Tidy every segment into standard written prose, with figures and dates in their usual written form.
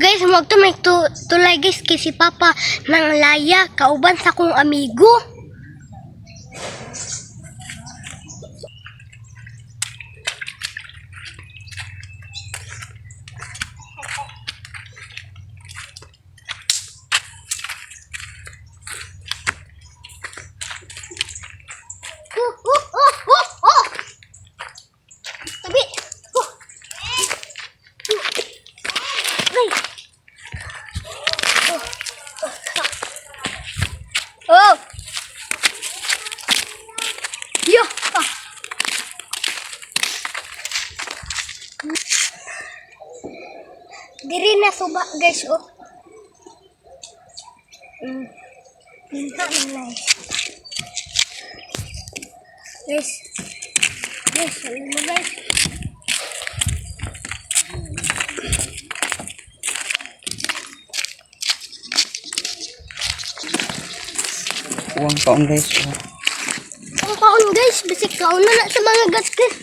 Guys, magtumay tulay guys kay si Papa nang laya kauban sa kong amigo. Tabi. Oh. Yo. Diri na suba guys oh. Guys. Guys, alam mo guys. Uang kaon guys. Ang kaon guys, bisik kaon na sa mga gatis.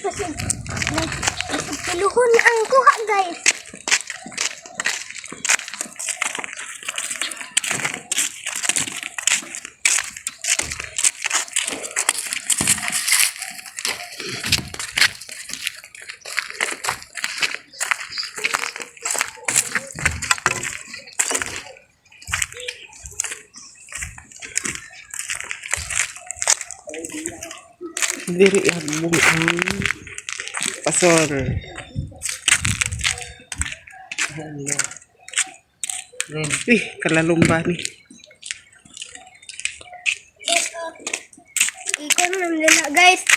Piluhon na ang kuha guys. Diri agbong ang pasor. Ih, kalalumba ni. Ikaw naman nila guys.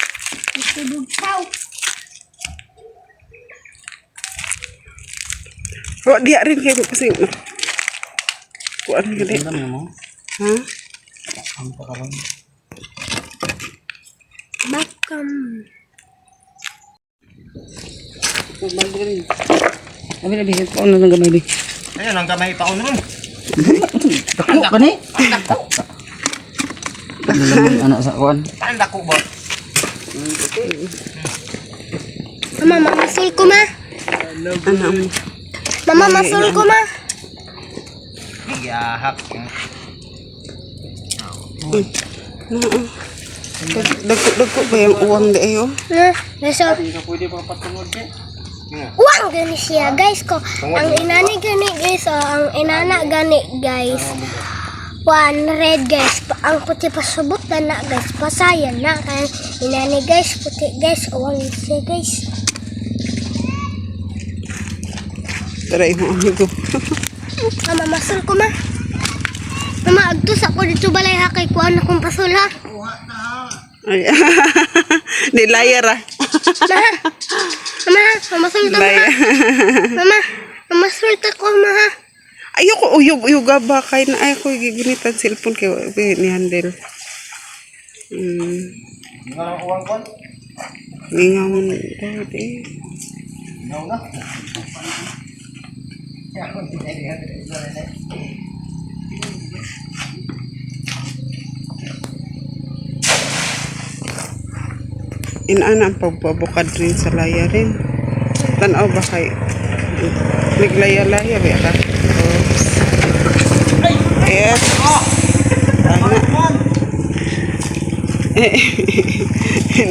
Itubugsaw. Oh, dia rin kayo kasi. Kuan gede. Ha? Bakam. Bagrin. Abi na bisit ko ano nang gamay di. Ayun, ang gamay pa ko nun. Dako ba ni? Anak sa kuan. Paano dako ba? Mama, masul ko ma. Ano? Mama, masul ko ma. Yahak. Dagko ba yung uwang di ayo? Nasa Hindi ka pwede pa patungod eh. uwang gani siya guys ko. Ang inani gani guys, ang inana gani guys. 100 guys. Ang puti pasubot na guys. Pasayan na kay inani guys, puti guys, uwang siya guys. Tara imo amigo. Mama, masul ko ma. Mama, agtos ako dito balay ha kay kuan akong pasul ha. Ay. Di layar ah. Mama, masul ta ma. Mama, masul ta ko ma ha. Ayoko uyog ba kay na ay ko gigunitan cellphone kay ni handle. Nga lang uwang kon. Ningamon daw di. Ngaw na. Ya, kon tidak lihat itu. Inana ang pagbabukad rin sa laya rin. Tanaw ba kay naglaya-laya ba ka? Oops. Yes.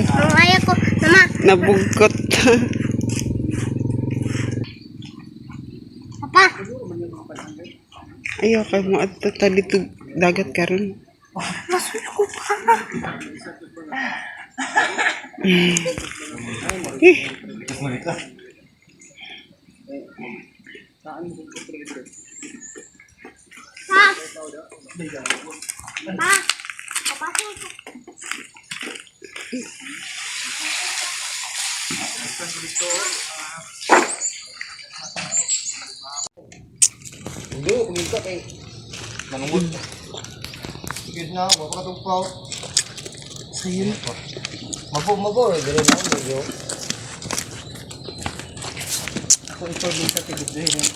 Ang aya ko, mama. Nabugkot. Papa. Ayaw kay mo adto ta dito dagat karon. Masul ko pa. Pa. Pa. Papasok ko. Hindi, kumita kay manungod. Sige na, wala ka tumpaw. Sayang. Mabo, gano'n na ako medyo. Ako ito din sa tigid-tigid.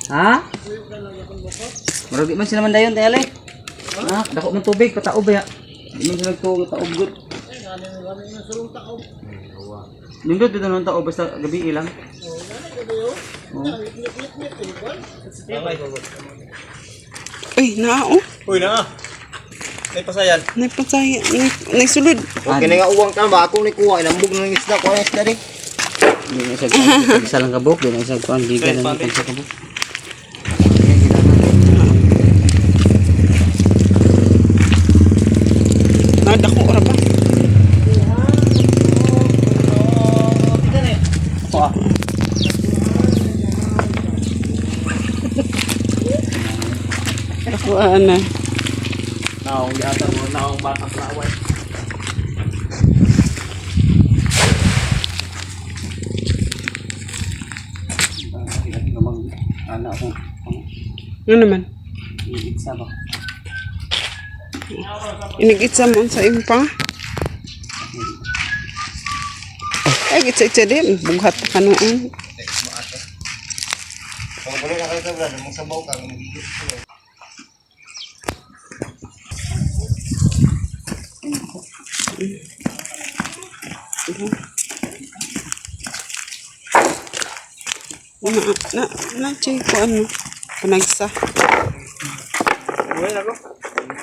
Ha? Maragi man sila man dayon tayo ale. Ah, dako man tubig pataob ya. Di man sila to taob gud. Nindot dito nang taob basta gabi ilang. Uy, naa oh. Uy na. May pasayan. Nagpasaya, nagsulod. Okay na nga uwang ka ba ako ni kuha inambog ng isda ko ang isda rin. Di na isa lang kabuk, di na isa kuan gigan na sa kabuk. Nadako ora ba? Ako ana. Naong yata mo naong batak na away. Anak ko. Ano naman? Iitsa ba? Inigitsa mo sa impa. Ay, gitsa-gitsa din. Bughat pa ka noon. Kung boleh na kayo sa brad, mong sabaw ka, magigit ko. Cik ko ano. Panagsa. Boleh ako?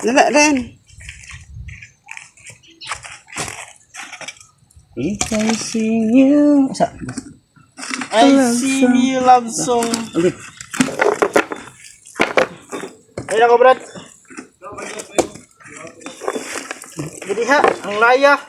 Dala rin. If I sing you... Asa? I sing you love song. Okay. Ayun ako, Brad. Jadi ha, ang laya.